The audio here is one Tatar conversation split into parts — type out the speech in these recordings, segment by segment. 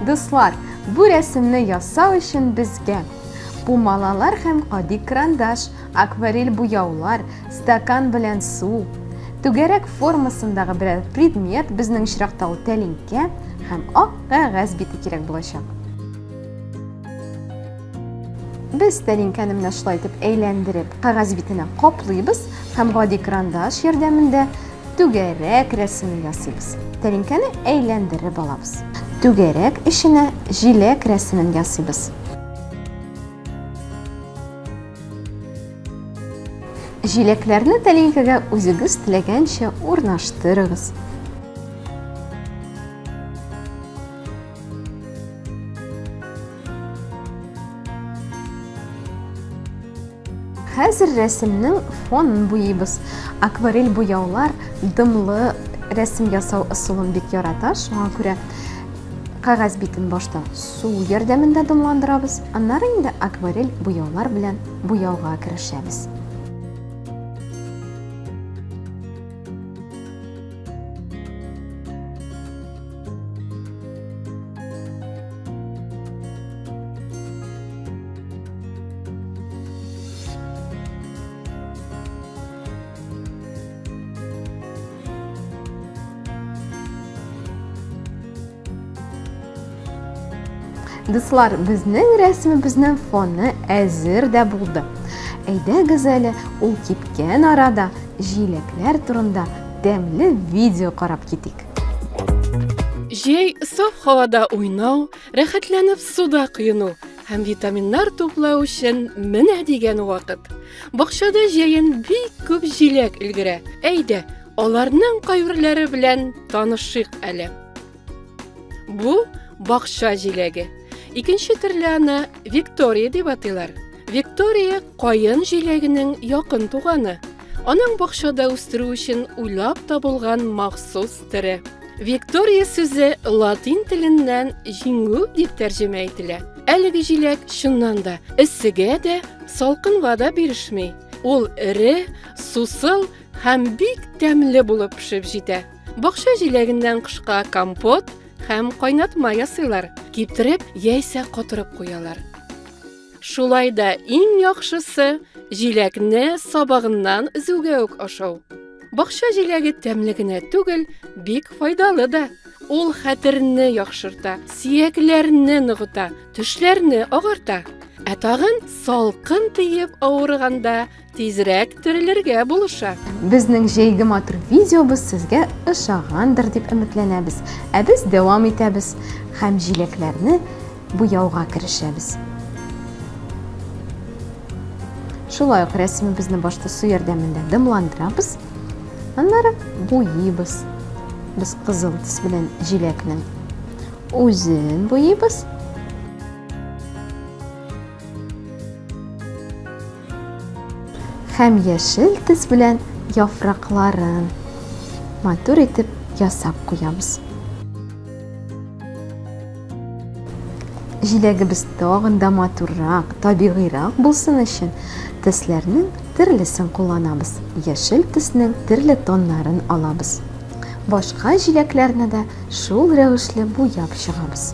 Дуслар, bu resimni ясау өчен безгә пумалалар һәм кади карандаш, акварель буяулар, стакан белән су, түгәрәк формасындагы бер предмет, безнең очракта ул тәлинкә һәм ак кәгазь бите кирәк булачак. Без тәлинкәне менә шулай итеп әйләндереп, кәгазь битенә каплыйбыз һәм гади карандаш ярдәмендә түгәрәк рәсемен ясыйбыз. Тәлинкәне әйләндереп алабыз. Түгәрәк эченә җиләк рәсемен ясыйбыз. Җиләкләрне тәлинкәгә үзегез теләгәнчә урнаштырыгыз. Хәзер рәсемнең фонын буйыбыз. Акварель буяулар дымлы рәсем ясау ысулын бик ярата, шуңа күрә кәгазь битен башта су ярдәмендә дымландырабыз, аннары инде акварель буяулар белән буяуга керешәбез. Дуслар, безнең рәсемебезнең фоны әзер дә булды. Әйдәгез әле ул кипкән арада җиләкләр турында тәмле видео карап китик. Җәй саф һавада уйнау, рәхәтләнеп суда коену һәм витаминнар туплау өчен менә дигән вакыт. Бакчада җәен бик күп җиләк өлгерә. Әйдә, аларның кайберләре белән танышыйк әле. Бу бакча җиләге. Икенче төрле аны Виктория дип атыйлар. Виктория каен җиләгенең якын туганы. Аның бакчада үстерү өчен уйлап табылган махсус төре. Виктория сүзе латин теленнән җиңү дип тәрҗемә ителә. Әлеге җиләк чыннан да эссегә дә, салкынга да бирешми. Ул эре, сусыл һәм бик тәмле булып пешеп җитә. Бакча җиләгеннән кышка компот һәм кайнатма ясыйлар. Киптереп, яисә катырып куялар. Шулай да иң яхшысы җиләкне сабагыннан өзүгә үк ашау. Бакча җиләге тәмле генә түгел, бик файдалы да. Ул хәтерне яхшырта, сөякләрне ныгыта, тешләрне агарта. Ә тагын салкын тиеп авырганда тизрәк терелергә булыша. Безнең җәйге матур видеобыз сезгә ошагандыр дип өметләнәбез. Ә без дәвам итәбез һәм җиләкләрне буяуга керешәбез. Шулай ук рәсемебезне башта су ярдәмендә дымландырабыз, аннары буйыбыз. Без кызыл төс белән җиләкнең үзен буйыбыз. Һәм яшел төс белән яфракларын матур итеп ясап куябыз. Җиләгебез тагын да матуррак, табигыйрак булсын өчен төсләрнең төрлесен кулланабыз. Яшел төснең төрле тоннарын алабыз. Башка җиләкләрне дә шул рәвешле буяп чыгабыз.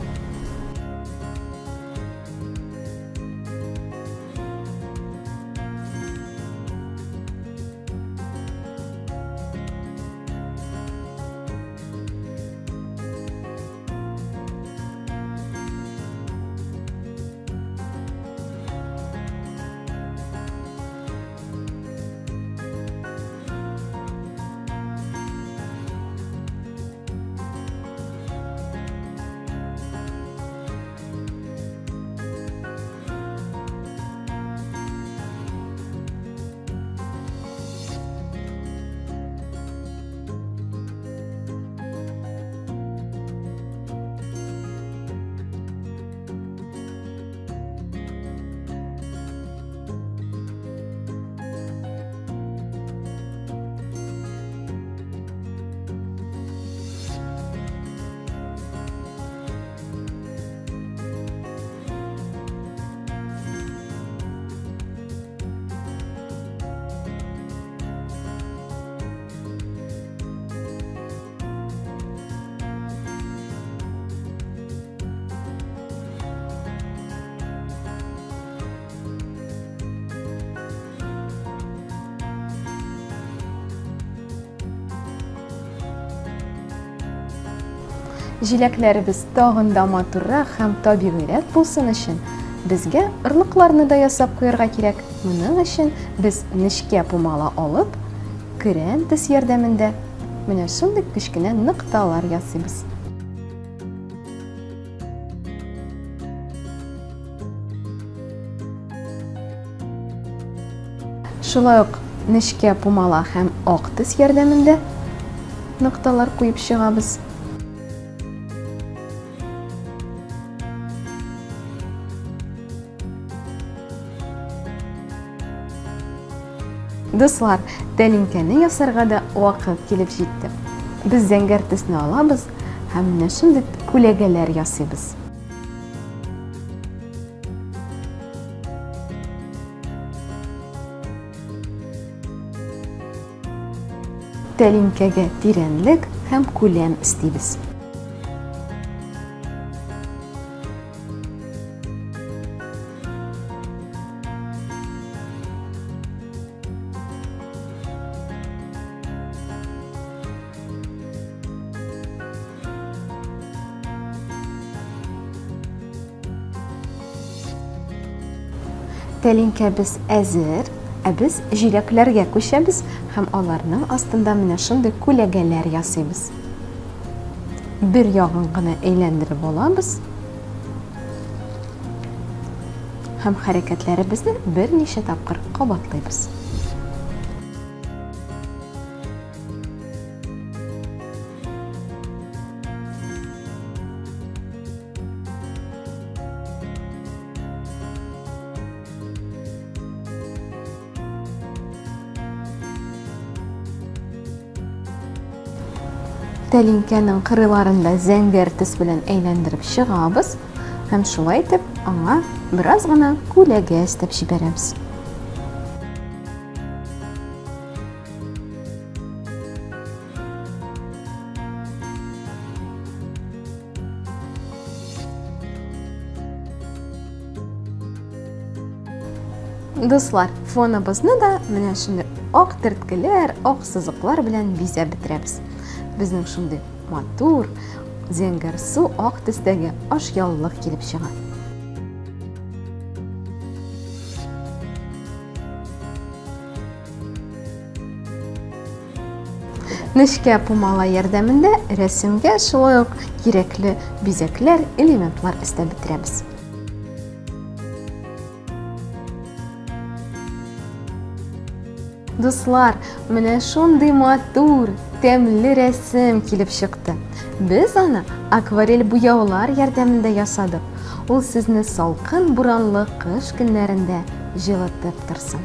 Җиләкләребез тагын да матуррак һәм табигыйрәк булсын өчен, безгә орлыкларны да ясап куярга кирәк. Моның өчен без нечкә пумала алып, крен тез ярдәмендә менә шундый кечкенә нокталар ясыйбыз. Шулай ук нечкә пумала һәм ак тез ярдәмендә нокталар куеп чыгабыз. Дуслар, тәлинкәне ясарга да вакыт килеп җитте. Без зәңгәр төсне алабыз һәм менә шундый күләгәләр ясыйбыз. Тәлинкәгә тирәнлек һәм күләм истибез. Тәлинкәбез әзер, без җиләкләргә күчәбез һәм аларның астында менә шундый күләгәләр ясыйбыз. Бер ягын гына әйләндереп алабыз һәм хәрәкәтләребезне берничә тапкыр кабатлыйбыз. Тәлинкәнең кырыйларында зәңгәр төс белән әйләндереп чыгабыз һәм шулай итеп аңа бераз гына күләгә өстәп җибәрәбез. Дуслар, фоныбызны да менә шундый ак төрткеләр, ак сызыклар белән бизәп бетерәбез. Безнең шундый матур, зәңгәр су ак төстәге ашъяулык килеп чыга. Нечкә пумала ярдәмендә рәсемгә шулай ук кирәкле бизәкләр, элементлар өстәп бетерәбез. Дуслар, менә шундый матур, тәмле рәсем килеп чыкты. Без аны акварель буяулар ярдәмендә ясадык. Ул сезне салкын буранлы кыш көннәрендә җылытып торсын.